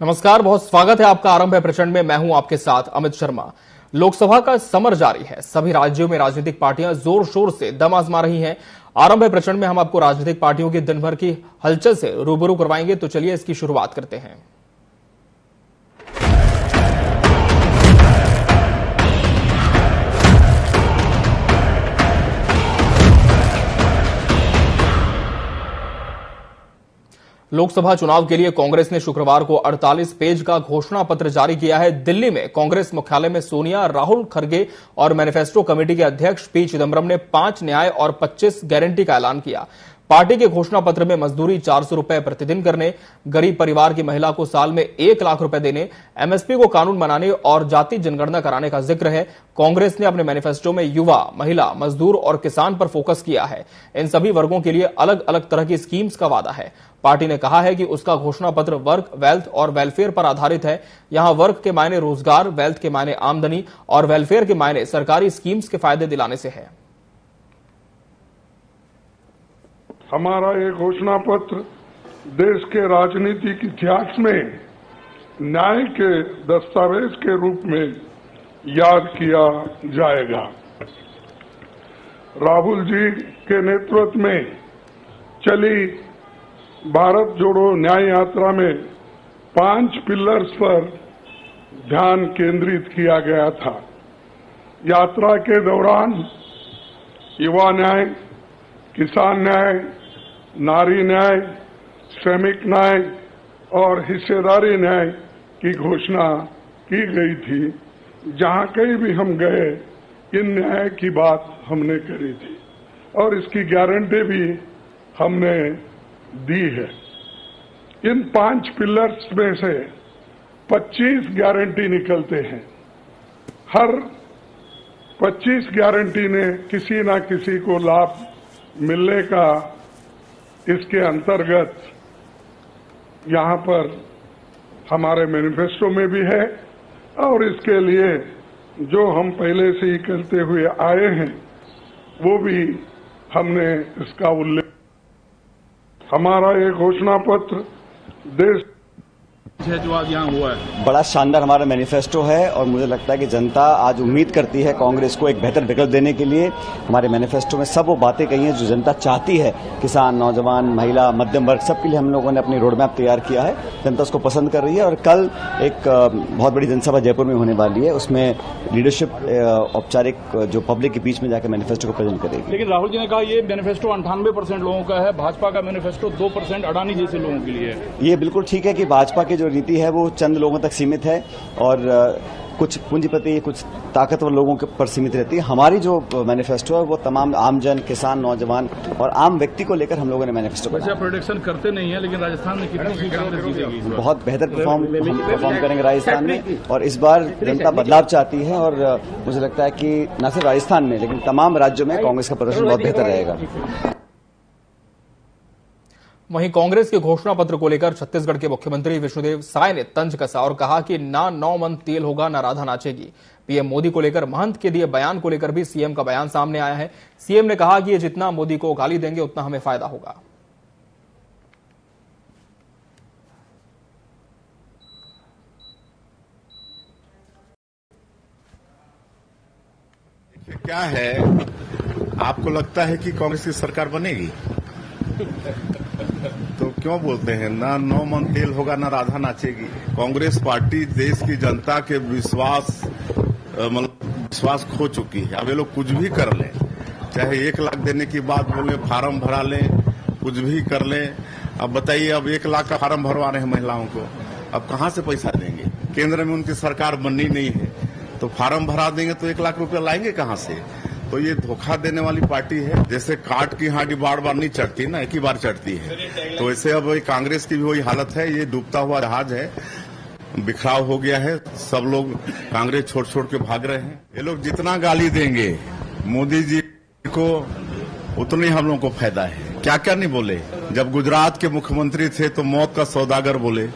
नमस्कार, बहुत स्वागत है आपका। आरंभ है प्रचंड में, मैं हूं आपके साथ अमित शर्मा। लोकसभा का समर जारी है। सभी राज्यों में राजनीतिक पार्टियां जोर शोर से दम आजमा रही हैं। आरंभ है प्रचंड में हम आपको राजनीतिक पार्टियों की दिन भर की हलचल से रूबरू करवाएंगे। तो चलिए इसकी शुरुआत करते हैं। लोकसभा चुनाव के लिए कांग्रेस ने शुक्रवार को 48 पेज का घोषणा पत्र जारी किया है। दिल्ली में कांग्रेस मुख्यालय में सोनिया, राहुल खड़गे और मैनिफेस्टो कमेटी के अध्यक्ष पी चिदंबरम ने 5 न्याय और 25 गारंटी का ऐलान किया। पार्टी के घोषणा पत्र में मजदूरी 400 रुपए प्रतिदिन करने, गरीब परिवार की महिला को साल में 1 लाख रुपए देने, एमएसपी को कानून बनाने और जाति जनगणना कराने का जिक्र है। कांग्रेस ने अपने मैनिफेस्टो में युवा, महिला, मजदूर और किसान पर फोकस किया है। इन सभी वर्गों के लिए अलग अलग तरह की स्कीम्स का वादा है। पार्टी ने कहा है कि उसका घोषणा पत्र वर्क, वेल्थ और वेलफेयर पर आधारित है। यहां वर्क के मायने रोजगार, वेल्थ के मायने आमदनी और वेलफेयर के मायने सरकारी स्कीम्स के फायदे दिलाने से है। हमारा ये घोषणा पत्र देश के राजनीतिक इतिहास में न्याय के दस्तावेज के रूप में याद किया जाएगा। राहुल जी के नेतृत्व में चली भारत जोड़ो न्याय यात्रा में 5 पिलर्स पर ध्यान केंद्रित किया गया था। यात्रा के दौरान युवा न्याय, किसान न्याय, नारी न्याय, श्रमिक न्याय और हिस्सेदारी न्याय की घोषणा की गई थी। जहां कहीं भी हम गए, इन न्याय की बात हमने करी थी और इसकी गारंटी भी हमने दी है। इन 5 पिलर्स में से 25 गारंटी निकलते हैं। हर 25 गारंटी ने किसी न किसी को लाभ मिलने का इसके अंतर्गत यहां पर हमारे मैनिफेस्टो में भी है और इसके लिए जो हम पहले से ही करते हुए आए हैं वो भी हमने इसका उल्लेख। हमारा ये घोषणा पत्र देश जो आज यहाँ हुआ है बड़ा शानदार हमारा मैनिफेस्टो है और मुझे लगता है कि जनता आज उम्मीद करती है कांग्रेस को एक बेहतर विकल्प देने के लिए। हमारे मैनिफेस्टो में सब वो बातें कही हैं जो जनता चाहती है। किसान, नौजवान, महिला, मध्यम वर्ग, सबके लिए हम लोगों ने अपनी रोड मैप तैयार किया है। जनता उसको पसंद कर रही है और कल एक बहुत बड़ी जनसभा जयपुर में होने वाली है। उसमें लीडरशिप औपचारिक जो पब्लिक के बीच में जाकर मैनिफेस्टो को प्रेजेंट करेगी। लेकिन राहुल जी ने कहा ये मैनिफेस्टो 98% लोगों का है, भाजपा का मैनिफेस्टो 2% अडानी जैसे लोगों के लिए है। ये बिल्कुल ठीक है कि भाजपा की जो नीति है वो चंद लोगों तक सीमित है और कुछ पूंजीपति, कुछ ताकतवर लोगों के पर सीमित रहती है। हमारी जो मैनिफेस्टो है वो तमाम आमजन, किसान, नौजवान और आम व्यक्ति को लेकर हम लोगों ने मैनिफेस्टो बनाया। प्रोडिक्शन करते नहीं है, लेकिन राजस्थान में कितनी सीट कांग्रेस जीतेगी? बहुत बेहतर परफॉर्म करेंगे राजस्थान में और इस बार जनता बदलाव चाहती है और मुझे लगता है कि न सिर्फ राजस्थान में लेकिन तमाम राज्यों में कांग्रेस का प्रदर्शन बहुत बेहतर रहेगा। वहीं कांग्रेस के घोषणा पत्र को लेकर छत्तीसगढ़ के मुख्यमंत्री विष्णुदेव साय ने तंज कसा और कहा कि ना 9 मन तेल होगा ना राधा नाचेगी। पीएम मोदी को लेकर महंत के दिए बयान को लेकर भी सीएम का बयान सामने आया है। सीएम ने कहा कि ये जितना मोदी को गाली देंगे उतना हमें फायदा होगा। क्या है, आपको लगता है कि कांग्रेस की सरकार बनेगी? तो क्यों बोलते हैं ना 9 मन तेल होगा ना राधा नाचेगी? कांग्रेस पार्टी देश की जनता के विश्वास खो चुकी है। अब ये लोग कुछ भी कर लें, चाहे 1 लाख देने की बात बोले, फार्म भरा लें, कुछ भी कर लें। अब बताइए, अब 1 लाख का फार्म भरवा रहे हैं महिलाओं को, अब कहां से पैसा देंगे? केंद्र में उनकी सरकार बननी नहीं है तो फार्म भरा देंगे तो 1 लाख रुपया लाएंगे कहां से? तो ये धोखा देने वाली पार्टी है। जैसे काट की हांडी बार बार नहीं चढ़ती ना, एक ही बार चढ़ती है। तो ऐसे अब कांग्रेस की भी वही हालत है। ये डूबता हुआ जहाज है, बिखराव हो गया है, सब लोग कांग्रेस छोड़ छोड़ के भाग रहे हैं। ये लोग जितना गाली देंगे मोदी जी को उतना ही हम लोगों को फायदा है। क्या क्या नहीं बोले। जब गुजरात के मुख्यमंत्री थे तो मौत का सौदागर बोले।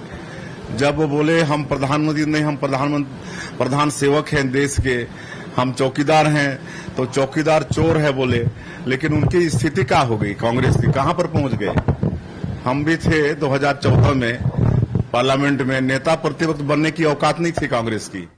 जब वो बोले हम प्रधानमंत्री नहीं, हम प्रधान सेवक हैं देश के, हम चौकीदार हैं, तो चौकीदार चोर है बोले। लेकिन उनकी स्थिति क्या हो गई? कांग्रेस की कहां पर पहुंच गए? हम भी थे 2014 में पार्लियामेंट में नेता प्रतिपक्ष बनने की औकात नहीं थी कांग्रेस की।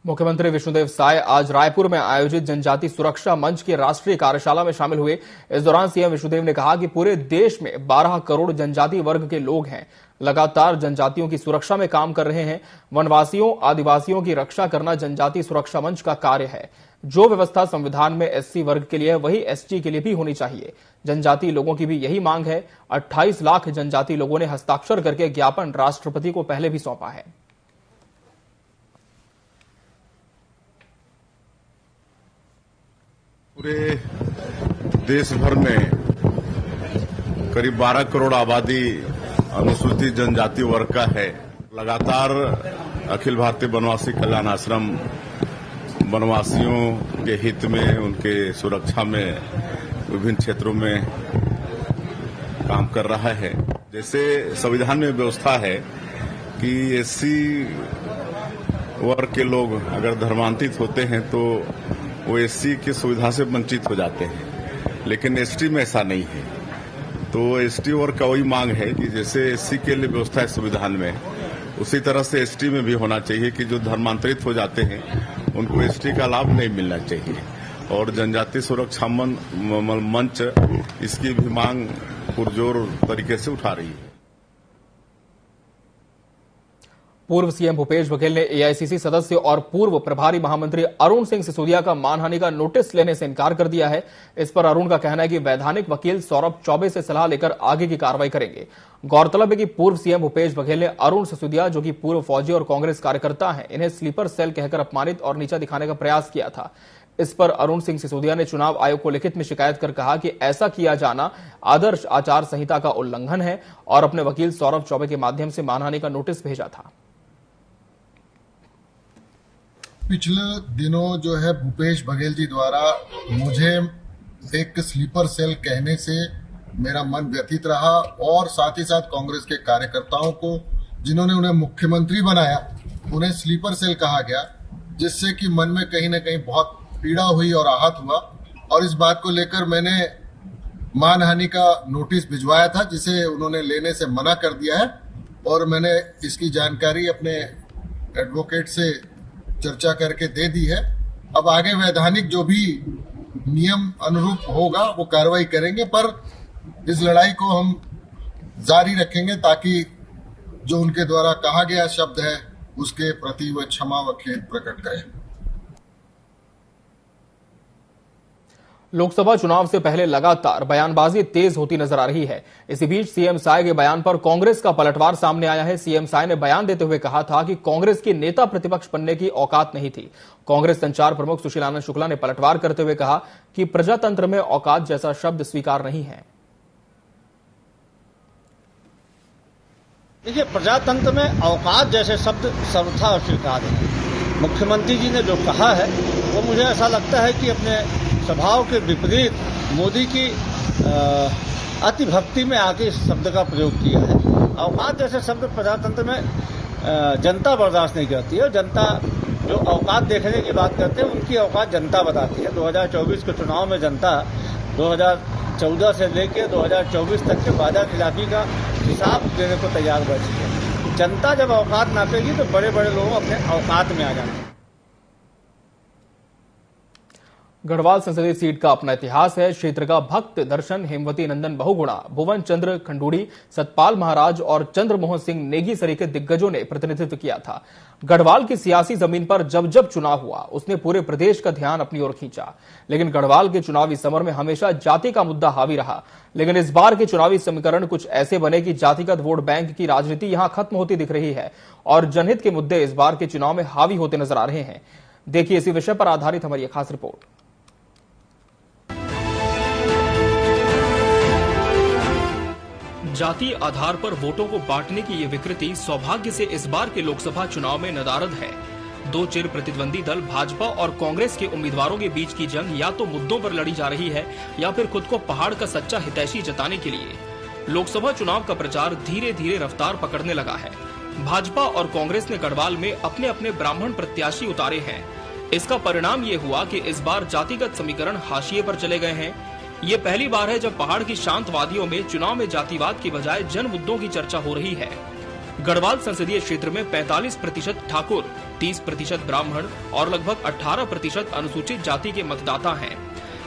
मुख्यमंत्री विष्णुदेव साय आज रायपुर में आयोजित जनजाति सुरक्षा मंच की राष्ट्रीय कार्यशाला में शामिल हुए। इस दौरान सीएम विष्णुदेव ने कहा कि पूरे देश में 12 करोड़ जनजाति वर्ग के लोग हैं, लगातार जनजातियों की सुरक्षा में काम कर रहे हैं। वनवासियों, आदिवासियों की रक्षा करना जनजाति सुरक्षा मंच का कार्य है। जो व्यवस्था संविधान में एससी वर्ग के लिए है, वही एसटी के लिए भी होनी चाहिए। जनजाति लोगों की भी यही मांग है। 28 लाख जनजाति लोगों ने हस्ताक्षर करके ज्ञापन राष्ट्रपति को पहले भी सौंपा है। पूरे देश भर में करीब 12 करोड़ आबादी अनुसूचित जनजाति वर्ग का है। लगातार अखिल भारतीय वनवासी कल्याण आश्रम वनवासियों के हित में, उनके सुरक्षा में विभिन्न क्षेत्रों में काम कर रहा है। जैसे संविधान में व्यवस्था है कि एससी वर्ग के लोग अगर धर्मांतरित होते हैं तो वो एससी की सुविधा से वंचित हो जाते हैं, लेकिन एसटी में ऐसा नहीं है। तो एसटी वर्ग का वही मांग है कि जैसे एससी के लिए व्यवस्था है संविधान में, उसी तरह से एसटी में भी होना चाहिए कि जो धर्मांतरित हो जाते हैं उनको एसटी का लाभ नहीं मिलना चाहिए। और जनजाति सुरक्षा मंच इसकी भी मांग पुरजोर तरीके से उठा रही है। पूर्व सीएम भूपेश बघेल ने एआईसीसी सदस्य और पूर्व प्रभारी महामंत्री अरुण सिंह सिसोदिया का मानहानि का नोटिस लेने से इनकार कर दिया है। इस पर अरुण का कहना है कि वैधानिक वकील सौरभ चौबे से सलाह लेकर आगे की कार्रवाई करेंगे। गौरतलब है कि पूर्व सीएम भूपेश बघेल ने अरुण सिसोदिया, जो कि पूर्व फौजी और कांग्रेस कार्यकर्ता हैं, इन्हें स्लीपर सेल कहकर अपमानित और नीचा दिखाने का प्रयास किया था। इस पर अरुण सिंह सिसोदिया ने चुनाव आयोग को लिखित में शिकायत कर कहा कि ऐसा किया जाना आदर्श आचार संहिता का उल्लंघन है और अपने वकील सौरभ चौबे के माध्यम से मानहानि का नोटिस भेजा था। पिछले दिनों जो है भूपेश बघेल जी द्वारा मुझे एक स्लीपर सेल कहने से मेरा मन व्यथित रहा और साथ ही साथ कांग्रेस के कार्यकर्ताओं को, जिन्होंने उन्हें मुख्यमंत्री बनाया, उन्हें स्लीपर सेल कहा गया, जिससे कि मन में कहीं न कहीं बहुत पीड़ा हुई और आहत हुआ। और इस बात को लेकर मैंने मानहानि का नोटिस भिजवाया था, जिसे उन्होंने लेने से मना कर दिया है और मैंने इसकी जानकारी अपने एडवोकेट से चर्चा करके दे दी है। अब आगे वैधानिक जो भी नियम अनुरूप होगा वो कार्रवाई करेंगे, पर इस लड़ाई को हम जारी रखेंगे ताकि जो उनके द्वारा कहा गया शब्द है उसके प्रति वह क्षमा व खेद प्रकट करें। लोकसभा चुनाव से पहले लगातार बयानबाजी तेज होती नजर आ रही है। इसी बीच सीएम साय के बयान पर कांग्रेस का पलटवार सामने आया है। सीएम साय ने बयान देते हुए कहा था कि कांग्रेस की नेता प्रतिपक्ष बनने की औकात नहीं थी। कांग्रेस संचार प्रमुख सुशील आनंद शुक्ला ने पलटवार करते हुए कहा कि प्रजातंत्र में औकात जैसा शब्द स्वीकार नहीं है। देखिए, प्रजातंत्र में औकात जैसे शब्द सर्वथा अस्वीकार है। मुख्यमंत्री जी ने जो कहा है वो मुझे ऐसा लगता है कि अपने स्वभाव के विपरीत मोदी की अति भक्ति में आके इस शब्द का प्रयोग किया है। औकात जैसे शब्द प्रजातंत्र में जनता बर्दाश्त नहीं करती है। जनता जो औकात देखने की बात करते हैं उनकी औकात जनता बताती है। 2024 के चुनाव में जनता 2014 से लेकर 2024 तक के वादा खिलाफी का हिसाब देने को तैयार बैठी है। जनता जब औकात नापेगी तो बड़े बड़े लोग अपने औकात में आ जाएंगे। गढ़वाल संसदीय सीट का अपना इतिहास है। क्षेत्र का भक्त दर्शन, हेमवती नंदन बहुगुणा, भुवन चंद्र खंडूड़ी, सतपाल महाराज और चंद्रमोहन सिंह नेगी सरी के दिग्गजों ने प्रतिनिधित्व किया था। गढ़वाल की सियासी जमीन पर जब जब चुनाव हुआ उसने पूरे प्रदेश का ध्यान अपनी ओर खींचा, लेकिन गढ़वाल के चुनावी समर में हमेशा जाति का मुद्दा हावी रहा। लेकिन इस बार के चुनावी समीकरण कुछ ऐसे बने कि जातिगत वोट बैंक की राजनीति यहां खत्म होती दिख रही है और जनहित के मुद्दे इस बार के चुनाव में हावी होते नजर आ रहे हैं। देखिए इसी विषय पर आधारित हमारी खास रिपोर्ट। जाति आधार पर वोटों को बांटने की ये विकृति सौभाग्य से इस बार के लोकसभा चुनाव में नदारद है। दो चिर प्रतिद्वंदी दल भाजपा और कांग्रेस के उम्मीदवारों के बीच की जंग या तो मुद्दों पर लड़ी जा रही है या फिर खुद को पहाड़ का सच्चा हितैषी जताने के लिए। लोकसभा चुनाव का प्रचार धीरे धीरे रफ्तार पकड़ने लगा है। भाजपा और कांग्रेस ने गढ़वाल में अपने अपने ब्राह्मण प्रत्याशी उतारे हैं। इसका परिणाम ये हुआ कि इस बार जातिगत समीकरण हाशिए पर चले गए हैं। ये पहली बार है जब पहाड़ की शांत वादियों में चुनाव में जातिवाद की बजाय जन मुद्दों की चर्चा हो रही है। गढ़वाल संसदीय क्षेत्र में 45% ठाकुर, 30% ब्राह्मण और लगभग 18% अनुसूचित जाति के मतदाता हैं।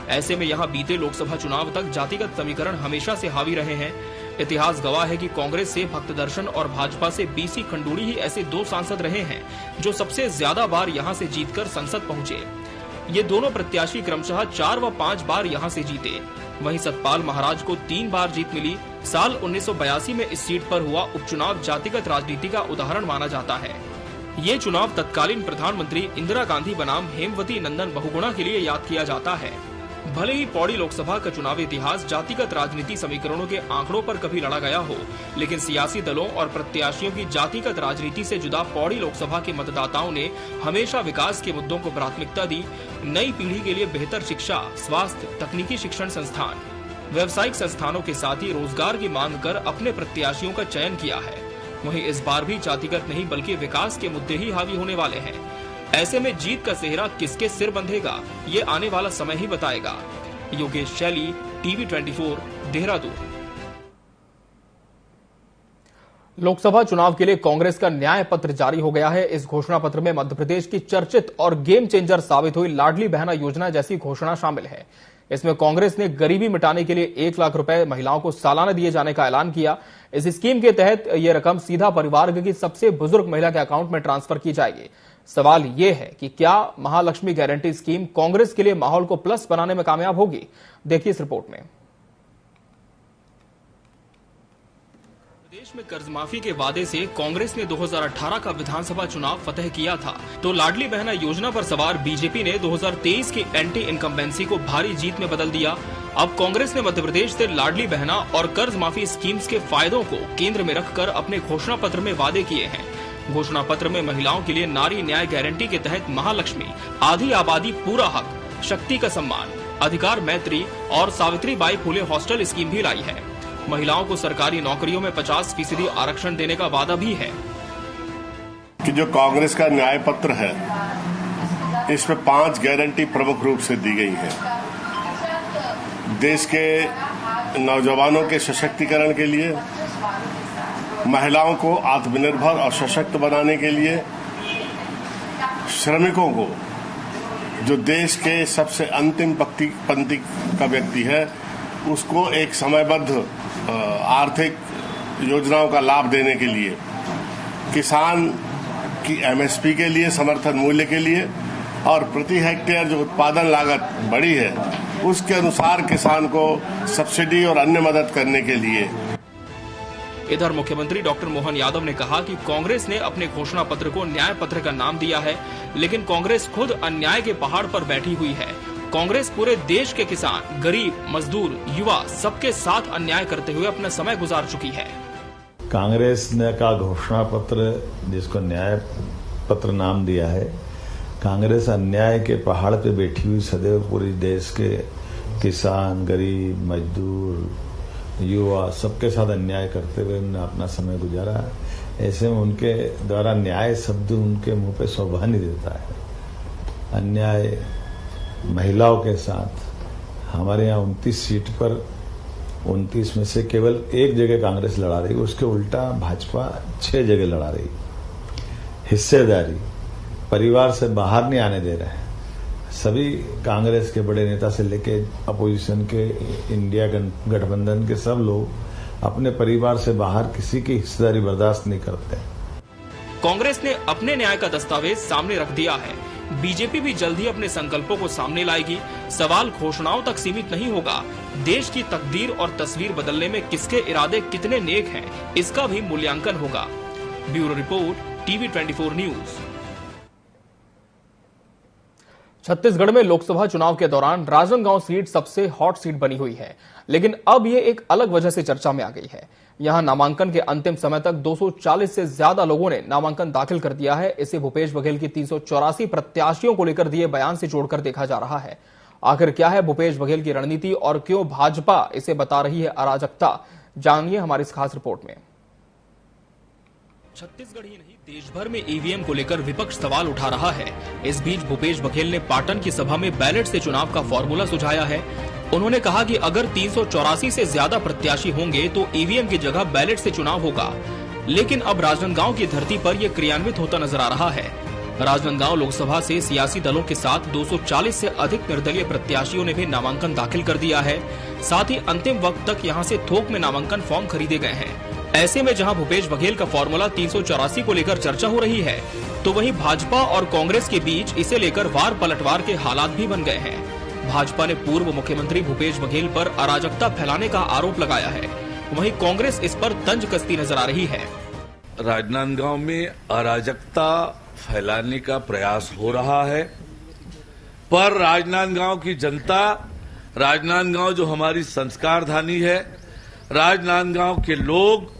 ऐसे में यहाँ बीते लोकसभा चुनाव तक जातिगत समीकरण हमेशा से हावी रहे हैं। इतिहास गवाह है कि कांग्रेस से भक्त दर्शन और भाजपा से बीसी खंडूड़ी ही ऐसे 2 सांसद रहे हैं जो सबसे ज्यादा बार यहाँ से जीतकर संसद पहुंचे। ये दोनों प्रत्याशी क्रमशः 4 व 5 बार यहाँ से जीते। वहीं सतपाल महाराज को 3 बार जीत मिली। साल 1982 में इस सीट पर हुआ उपचुनाव जातिगत राजनीति का उदाहरण माना जाता है। ये चुनाव तत्कालीन प्रधानमंत्री इंदिरा गांधी बनाम हेमवती नंदन बहुगुणा के लिए याद किया जाता है। भले ही पौड़ी लोकसभा का चुनावी इतिहास जातिगत राजनीति समीकरणों के आंकड़ों पर कभी लड़ा गया हो, लेकिन सियासी दलों और प्रत्याशियों की जातिगत राजनीति से जुदा पौड़ी लोकसभा के मतदाताओं ने हमेशा विकास के मुद्दों को प्राथमिकता दी। नई पीढ़ी के लिए बेहतर शिक्षा, स्वास्थ्य, तकनीकी शिक्षण संस्थान, व्यावसायिक संस्थानों के साथ ही रोजगार की मांग कर अपने प्रत्याशियों का चयन किया है। वहीं इस बार भी जातिगत नहीं बल्कि विकास के मुद्दे ही हावी होने वाले हैं। ऐसे में जीत का सेहरा किसके सिर बंधेगा, ये आने वाला समय ही बताएगा। योगेश शैली, टीवी 24, देहरादून। लोकसभा चुनाव के लिए कांग्रेस का न्याय पत्र जारी हो गया है। इस घोषणा पत्र में मध्य प्रदेश की चर्चित और गेम चेंजर साबित हुई लाडली बहना योजना जैसी घोषणा शामिल है। इसमें कांग्रेस ने गरीबी मिटाने के लिए 1 लाख रुपए महिलाओं को सालाना दिए जाने का ऐलान किया। इस स्कीम के तहत यह रकम सीधा परिवार की सबसे बुजुर्ग महिला के अकाउंट में ट्रांसफर की जाएगी। सवाल यह है कि क्या महालक्ष्मी गारंटी स्कीम कांग्रेस के लिए माहौल को प्लस बनाने में कामयाब होगी? देखिए इस रिपोर्ट में। देश में कर्ज माफी के वादे से कांग्रेस ने 2018 का विधानसभा चुनाव फतेह किया था, तो लाडली बहना योजना पर सवार बीजेपी ने 2023 की एंटी इनकम्बेंसी को भारी जीत में बदल दिया। अब कांग्रेस ने मध्य प्रदेश से लाडली बहना और कर्ज माफी स्कीम्स के फायदों को केंद्र में रखकर अपने घोषणा पत्र में वादे किए हैं। घोषणा पत्र में महिलाओं के लिए नारी न्याय गारंटी के तहत महालक्ष्मी, आधी आबादी पूरा हक, शक्ति का सम्मान, अधिकार मैत्री और सावित्रीबाई फुले हॉस्टल स्कीम भी लाई है। महिलाओं को सरकारी नौकरियों में 50% आरक्षण देने का वादा भी है। कि जो कांग्रेस का न्याय पत्र है, इसमें 5 गारंटी प्रमुख रूप से दी गई है। देश के नौजवानों के सशक्तिकरण के लिए, महिलाओं को आत्मनिर्भर और सशक्त बनाने के लिए, श्रमिकों को, जो देश के सबसे अंतिम पंक्ति का व्यक्ति है, उसको एक समयबद्ध आर्थिक योजनाओं का लाभ देने के लिए, किसान की एमएसपी के लिए, समर्थन मूल्य के लिए, और प्रति हेक्टेयर जो उत्पादन लागत बढ़ी है उसके अनुसार किसान को सब्सिडी और अन्य मदद करने के लिए। इधर मुख्यमंत्री डॉक्टर मोहन यादव ने कहा कि कांग्रेस ने अपने घोषणा पत्र को न्याय पत्र का नाम दिया है, लेकिन कांग्रेस खुद अन्याय के पहाड़ पर बैठी हुई है। कांग्रेस पूरे देश के किसान, गरीब, मजदूर, युवा सबके साथ अन्याय करते हुए अपना समय गुजार चुकी है। कांग्रेस ने का घोषणा पत्र, जिसको न्याय पत्र नाम दिया है, कांग्रेस अन्याय के पहाड़ पे बैठी हुई सदैव पूरी देश के किसान, गरीब, मजदूर, युवा सबके साथ अन्याय करते हुए उन्होंने अपना समय गुजारा। ऐसे में उनके द्वारा न्याय शब्द उनके मुंह पे शोभा नहीं देता है। अन्याय महिलाओं के साथ हमारे यहाँ 29 सीट पर 29 में से केवल 1 जगह कांग्रेस लड़ा रही, उसके उल्टा भाजपा 6 जगह लड़ा रही। हिस्सेदारी, परिवार से बाहर नहीं आने दे रहे। सभी कांग्रेस के बड़े नेता से लेके अपोजिशन के, इंडिया गठबंधन के सब लोग अपने परिवार से बाहर किसी की हिस्सेदारी बर्दाश्त नहीं करते। कांग्रेस ने अपने न्याय का दस्तावेज सामने रख दिया है। बीजेपी भी जल्द ही अपने संकल्पों को सामने लाएगी। सवाल घोषणाओं तक सीमित नहीं होगा। देश की तकदीर और तस्वीर बदलने में किसके इरादे कितने नेक हैं, इसका भी मूल्यांकन होगा। Bureau report, TV 24 news. Chhattisgarh में लोकसभा चुनाव के दौरान राजनांदगांव सीट सबसे हॉट सीट बनी हुई है, लेकिन अब ये एक अलग वजह से चर्चा में आ गई है। यहां नामांकन के अंतिम समय तक 240 से ज्यादा लोगों ने नामांकन दाखिल कर दिया है। इसे भूपेश बघेल की 384 प्रत्याशियों को लेकर दिए बयान से जोड़कर देखा जा रहा है। आखिर क्या है भूपेश बघेल की रणनीति और क्यों भाजपा इसे बता रही है अराजकता, जानिए हमारी इस खास रिपोर्ट में। छत्तीसगढ़ ही नहीं, देश भर में ईवीएम को लेकर विपक्ष सवाल उठा रहा है। इस बीच भूपेश बघेल ने पाटन की सभा में बैलेट से चुनाव का फॉर्मूला सुझाया है। उन्होंने कहा कि अगर 384 से ज्यादा प्रत्याशी होंगे तो ईवीएम की जगह बैलेट से चुनाव होगा, लेकिन अब राजनांदगांव की धरती पर यह क्रियान्वित होता नजर आ रहा है। राजनांदगांव लोकसभा से सियासी दलों के साथ 240 से अधिक निर्दलीय प्रत्याशियों ने भी नामांकन दाखिल कर दिया है। साथ ही अंतिम वक्त तक यहां से थोक में नामांकन फॉर्म खरीदे गए हैं। ऐसे में जहां भूपेश बघेल का फॉर्मूला 384 को लेकर चर्चा हो रही है, तो वहीं भाजपा और कांग्रेस के बीच इसे लेकर वार पलटवार के हालात भी बन गए हैं। भाजपा ने पूर्व मुख्यमंत्री भूपेश बघेल पर अराजकता फैलाने का आरोप लगाया है, वहीं कांग्रेस इस पर तंज कसती नजर आ रही है। राजनांदगांव में अराजकता फैलाने का प्रयास हो रहा है, पर राजनांदगांव की जनता, राजनांदगांव जो हमारी संस्कारधानी है, राजनांदगांव के लोग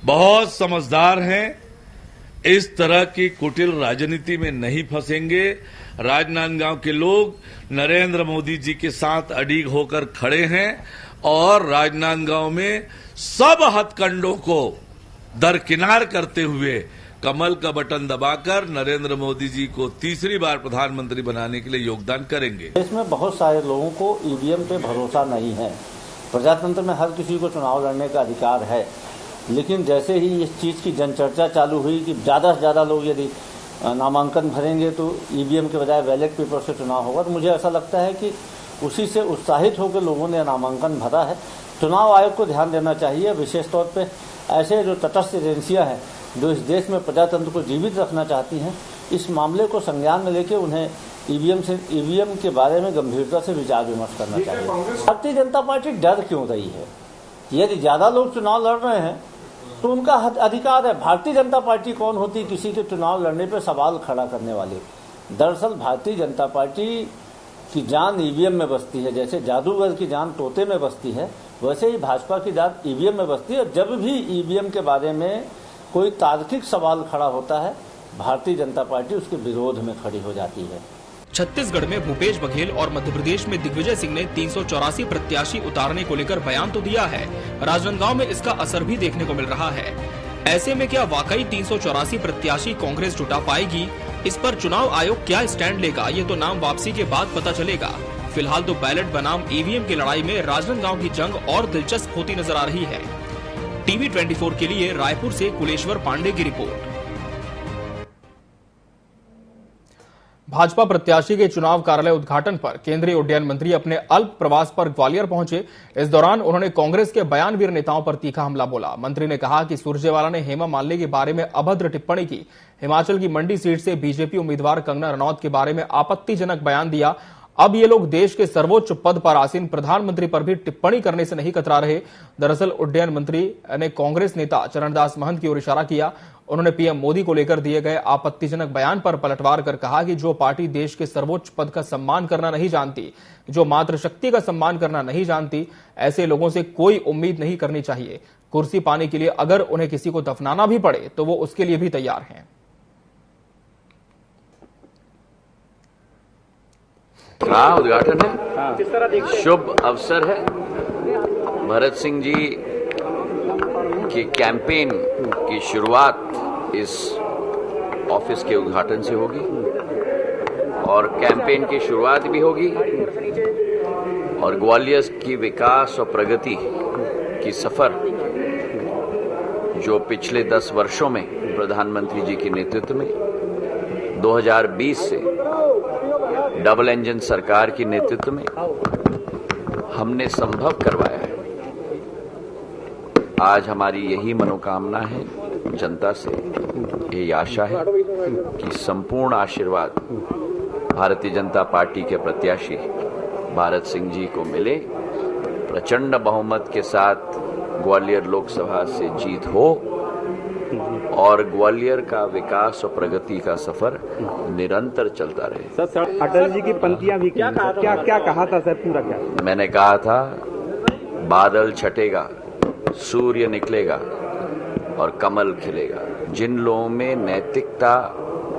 बहुत समझदार हैं, इस तरह की कुटिल राजनीति में नहीं फंसेंगे। राजनांदगांव के लोग नरेंद्र मोदी जी के साथ अड़िग होकर खड़े हैं और राजनांदगांव में सब हथकंडों को दरकिनार करते हुए कमल का बटन दबाकर नरेंद्र मोदी जी को तीसरी बार प्रधानमंत्री बनाने के लिए योगदान करेंगे। इसमें बहुत सारे लोगों को ईवीएम पे भरोसा नहीं है। प्रजातंत्र में हर किसी को चुनाव लड़ने का अधिकार है, लेकिन जैसे ही इस चीज की जनचर्चा चालू हुई कि ज्यादा से ज्यादा लोग यदि नामांकन भरेंगे तो ईवीएम के बजाय बैलेट पेपर से चुनाव होगा, तो मुझे ऐसा लगता है कि उसी से उत्साहित होकर लोगों ने नामांकन भरा है। चुनाव आयोग को ध्यान देना चाहिए, विशेष तौर पे ऐसे जो तटस्थ एजेंसियां हैं जो इस देश में प्रजातंत्र को जीवित रखना चाहती हैं, इस मामले को संज्ञान में लेकर उन्हें ईवीएम के बारे में गंभीरता से विचार विमर्श करना चाहिए। भारतीय जनता पार्टी डर क्यों रही है? यदि ज्यादा लोग चुनाव लड़ रहे हैं तो उनका अधिकार है। भारतीय जनता पार्टी कौन होती किसी के चुनाव लड़ने पर सवाल खड़ा करने वाली? दरअसल भारतीय जनता पार्टी की जान ईवीएम में बसती है। जैसे जादूगर की जान तोते में बसती है, वैसे ही भाजपा की जान ईवीएम में बसती है। जब भी ईवीएम के बारे में कोई तार्किक सवाल खड़ा होता है, भारतीय जनता पार्टी उसके विरोध में खड़ी हो जाती है। छत्तीसगढ़ में भूपेश बघेल और मध्य प्रदेश में दिग्विजय सिंह ने 384 प्रत्याशी उतारने को लेकर बयान तो दिया है, राजनांदगांव में इसका असर भी देखने को मिल रहा है। ऐसे में क्या वाकई 384 प्रत्याशी कांग्रेस जुटा पाएगी? इस पर चुनाव आयोग क्या स्टैंड लेगा, ये तो नाम वापसी के बाद पता चलेगा। फिलहाल तो बैलेट बनाम ईवीएम की लड़ाई में राजनांदगांव की जंग और दिलचस्प होती नजर आ रही है। टीवी 24 के लिए रायपुर से कुलेश्वर पांडे की रिपोर्ट। भाजपा प्रत्याशी के चुनाव कार्यालय उद्घाटन पर केंद्रीय उड्डयन मंत्री अपने अल्प प्रवास पर ग्वालियर पहुंचे। इस दौरान उन्होंने कांग्रेस के बयानवीर नेताओं पर तीखा हमला बोला। मंत्री ने कहा कि सुरजेवाला ने हेमा मालिनी के बारे में अभद्र टिप्पणी की, हिमाचल की मंडी सीट से बीजेपी उम्मीदवार कंगना रनौत के बारे में आपत्तिजनक बयान दिया। अब ये लोग देश के सर्वोच्च पद पर आसीन प्रधानमंत्री पर भी टिप्पणी करने से नहीं कतरा रहे। दरअसल उड्डयन मंत्री ने कांग्रेस नेता चरणदास महंत की ओर इशारा किया। उन्होंने पीएम मोदी को लेकर दिए गए आपत्तिजनक बयान पर पलटवार कर कहा कि जो पार्टी देश के सर्वोच्च पद का सम्मान करना नहीं जानती, जो मातृशक्ति का सम्मान करना नहीं जानती, ऐसे लोगों से कोई उम्मीद नहीं करनी चाहिए। कुर्सी पाने के लिए अगर उन्हें किसी को दफनाना भी पड़े तो वो उसके लिए भी तैयार हैं। हाँ, उद्घाटन है, शुभ अवसर है। भरत सिंह जी की कैंपेन की शुरुआत इस ऑफिस के उद्घाटन से होगी और कैंपेन की शुरुआत भी होगी और ग्वालियर की विकास और प्रगति की सफर जो पिछले 10 वर्षों में प्रधानमंत्री जी के नेतृत्व में 2020 से डबल इंजन सरकार की नेतृत्व में हमने संभव करवाया है। आज हमारी यही मनोकामना है, जनता से यही आशा है कि संपूर्ण आशीर्वाद भारतीय जनता पार्टी के प्रत्याशी भारत सिंह जी को मिले, प्रचंड बहुमत के साथ ग्वालियर लोकसभा से जीत हो और ग्वालियर का विकास और प्रगति का सफर निरंतर चलता रहे। सर, अटल जी की पंक्तियां भी क्या कहा था सर? पूरा क्या मैंने कहा था? बादल छटेगा, सूर्य निकलेगा और कमल खिलेगा। जिन लोगों में नैतिकता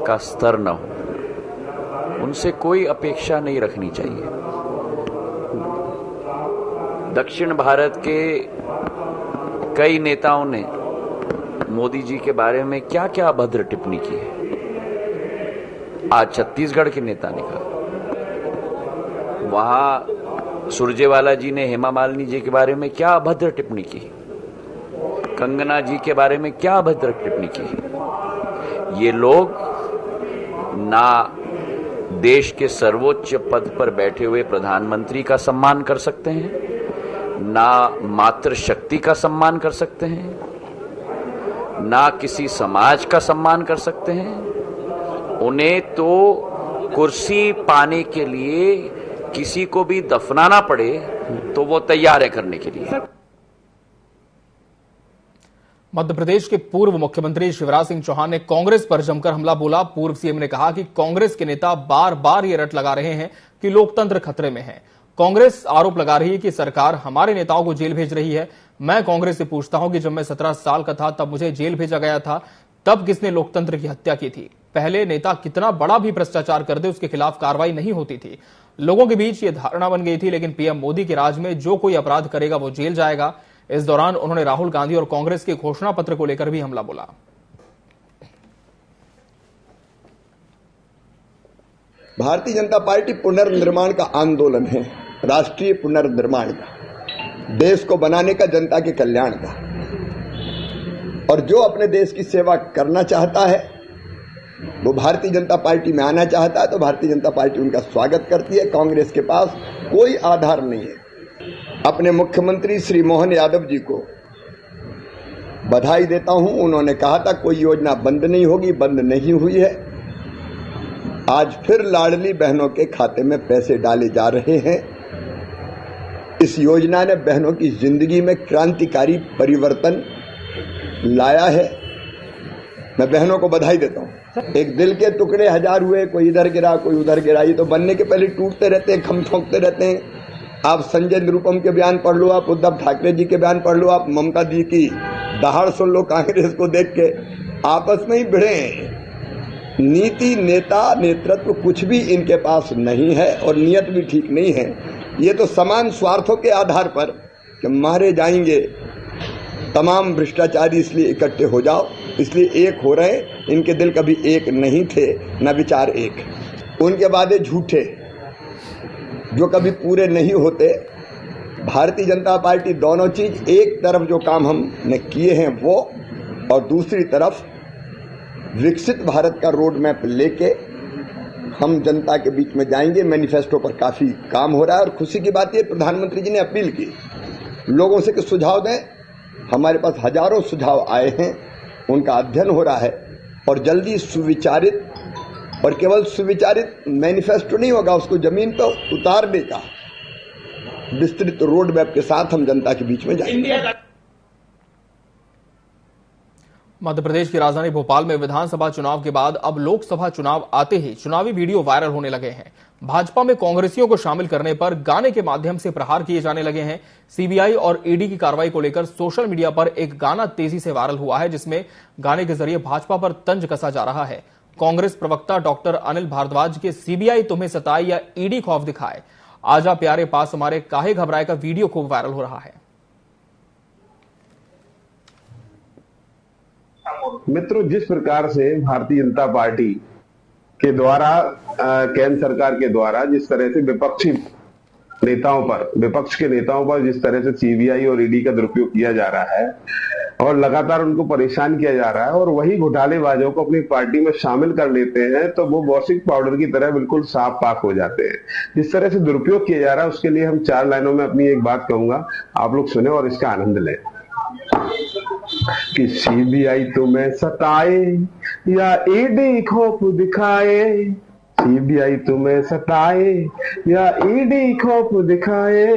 का स्तर न हो, उनसे कोई अपेक्षा नहीं रखनी चाहिए। दक्षिण भारत के कई नेताओं ने मोदी जी के बारे में क्या क्या अभद्र टिप्पणी की है। आज छत्तीसगढ़ के नेता ने कहा, वहां सुरजेवाला जी ने हेमा मालिनी जी के बारे में क्या अभद्र टिप्पणी की, कंगना जी के बारे में क्या अभद्र टिप्पणी की। ये लोग ना देश के सर्वोच्च पद पर बैठे हुए प्रधानमंत्री का सम्मान कर सकते हैं, ना मातृशक्ति का सम्मान कर सकते हैं, ना किसी समाज का सम्मान कर सकते हैं। उन्हें तो कुर्सी पाने के लिए किसी को भी दफनाना पड़े तो वो तैयार है करने के लिए। मध्य प्रदेश के पूर्व मुख्यमंत्री शिवराज सिंह चौहान ने कांग्रेस पर जमकर हमला बोला। पूर्व सीएम ने कहा कि कांग्रेस के नेता बार बार ये रट लगा रहे हैं कि लोकतंत्र खतरे में है। कांग्रेस आरोप लगा रही है कि सरकार हमारे नेताओं को जेल भेज रही है। मैं कांग्रेस से पूछता हूं कि जब मैं 17 साल का था तब मुझे जेल भेजा गया था, तब किसने लोकतंत्र की हत्या की थी? पहले नेता कितना बड़ा भी भ्रष्टाचार कर दे उसके खिलाफ कार्रवाई नहीं होती थी। लोगों के बीच ये धारणा बन गई थी, लेकिन पीएम मोदी के राज में जो कोई अपराध करेगा वो जेल जाएगा। इस दौरान उन्होंने राहुल गांधी और कांग्रेस के घोषणा पत्र को लेकर भी हमला बोला। भारतीय जनता पार्टी पुनर्निर्माण का आंदोलन है, राष्ट्रीय पुनर्निर्माण का, देश को बनाने का, जनता के कल्याण का। और जो अपने देश की सेवा करना चाहता है वो भारतीय जनता पार्टी में आना चाहता है तो भारतीय जनता पार्टी उनका स्वागत करती है। कांग्रेस के पास कोई आधार नहीं है। अपने मुख्यमंत्री श्री मोहन यादव जी को बधाई देता हूं। उन्होंने कहा था कोई योजना बंद नहीं होगी, बंद नहीं हुई है। आज फिर लाडली बहनों के खाते में पैसे डाले जा रहे हैं। इस योजना ने बहनों की जिंदगी में क्रांतिकारी परिवर्तन लाया है। मैं बहनों को बधाई देता हूं। एक दिल के टुकड़े हजार हुए, कोई इधर गिरा कोई उधर गिरा, ये तो बनने के पहले टूटते रहते हैं, खम ठोंकते रहते हैं। आप संजय निरुपम के बयान पढ़ लो, आप उद्धव ठाकरे जी के बयान पढ़ लो, आप ममता जी की दहाड़ सुन लो कांग्रेस को देख के, आपस में ही भिड़े हैं। नीति, नेता, नेतृत्व कुछ भी इनके पास नहीं है और नियत भी ठीक नहीं है। ये तो समान स्वार्थों के आधार पर कि मारे जाएंगे तमाम भ्रष्टाचारी, इसलिए इकट्ठे हो जाओ, इसलिए एक हो रहे। इनके दिल कभी एक नहीं थे, न विचार एक। उनके वादे झूठे जो कभी पूरे नहीं होते। भारतीय जनता पार्टी दोनों चीज, एक तरफ जो काम हमने किए हैं वो, और दूसरी तरफ विकसित भारत का रोड मैप लेके हम जनता के बीच में जाएंगे। मैनिफेस्टो पर काफी काम हो रहा है और खुशी की बात यह, प्रधानमंत्री जी ने अपील की लोगों से कि सुझाव दें। हमारे पास हजारों सुझाव आए हैं, उनका अध्ययन हो रहा है और जल्दी सुविचारित, और केवल सुविचारित मैनिफेस्टो नहीं होगा, उसको जमीन पर उतारने का विस्तृत रोड मैप के साथ हम जनता के बीच में जाएंगे। मध्य प्रदेश की राजधानी भोपाल में विधानसभा चुनाव के बाद अब लोकसभा चुनाव आते ही चुनावी वीडियो वायरल होने लगे हैं। भाजपा में कांग्रेसियों को शामिल करने पर गाने के माध्यम से प्रहार किए जाने लगे हैं। सीबीआई और ईडी की कार्रवाई को लेकर सोशल मीडिया पर एक गाना तेजी से वायरल हुआ है, जिसमें गाने के जरिए भाजपा पर तंज कसा जा रहा है। कांग्रेस प्रवक्ता डॉक्टर अनिल भारद्वाज के सीबीआई तुम्हें सताए या ईडी खौफ दिखाए, आजा प्यारे पास हमारे काहे घबराए का वीडियो खूब वायरल हो रहा है। मित्रों, जिस प्रकार से भारतीय जनता पार्टी के द्वारा, केंद्र सरकार के द्वारा जिस तरह से विपक्षी नेताओं पर, विपक्ष के नेताओं पर जिस तरह से सीबीआई और ईडी का दुरुपयोग किया जा रहा है और लगातार उनको परेशान किया जा रहा है, और वही घोटालेबाजों को अपनी पार्टी में शामिल कर लेते हैं, तो वो वॉशिंग पाउडर की तरह बिल्कुल साफ पाक हो जाते हैं। जिस तरह से दुरुपयोग किया जा रहा है उसके लिए हम 4 लाइनों में अपनी एक बात कहूंगा, आप लोग सुने और इसका आनंद लें। कि सीबीआई तुम्हें सताए या ईडी खौफ दिखाए, सीबीआई तुम्हें सताए या ईडी खौफ दिखाए,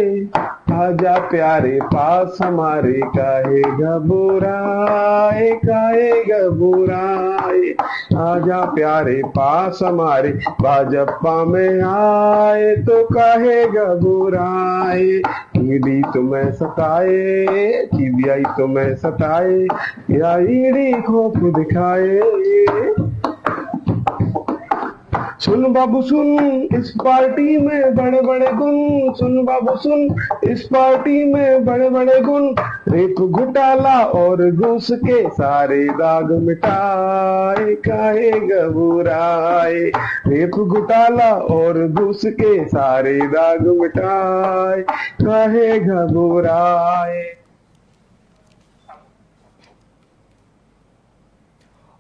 आजा प्यारे पास हमारे काहे घबराए, काहे घबराए, आजा प्यारे पास हमारे, भाजपा में आए तो काहे घबराए, ईडी तुम्हें सताए, सीबीआई तुम्हें सताए या ईडी खौफ दिखाए। सुन बाबू सुन, इस पार्टी में बड़े बड़े गुण, सुन बाबू सुन, इस पार्टी में बड़े बड़े गुण, रेप घोटाला और घूस के सारे दाग मिटाए, काहे घबराए, रेप घोटाला और घूस के सारे दाग मिटाए, काहे घबराए।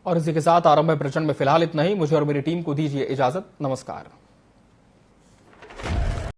और इसी के साथ आरंभ है प्रचंड में फिलहाल इतना ही। मुझे और मेरी टीम को दीजिए इजाजत। नमस्कार।